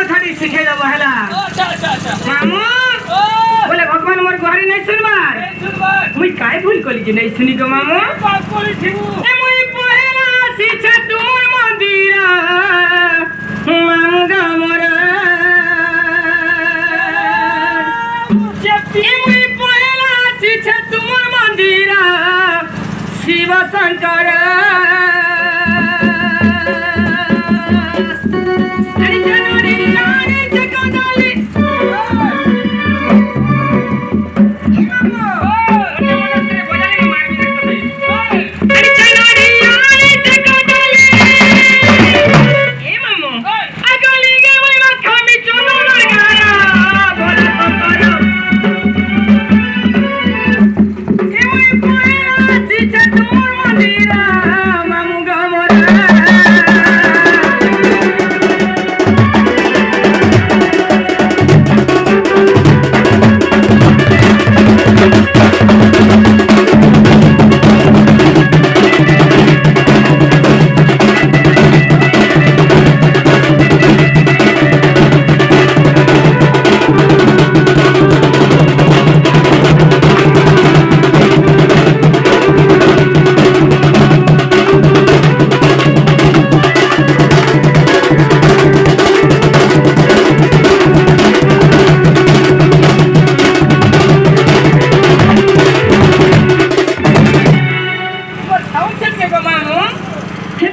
कथाटी शिखे देव है मामू बोले भगवान मोर गुहारी नहीं सुनबार मुई काय भूल कली जे नहीं सुनी गो मामू मुई पहला शिक्षा तुमर मंदिर मामू गा मोर मुई पहला शिक्षा तुमर मंदिर शिव शंकर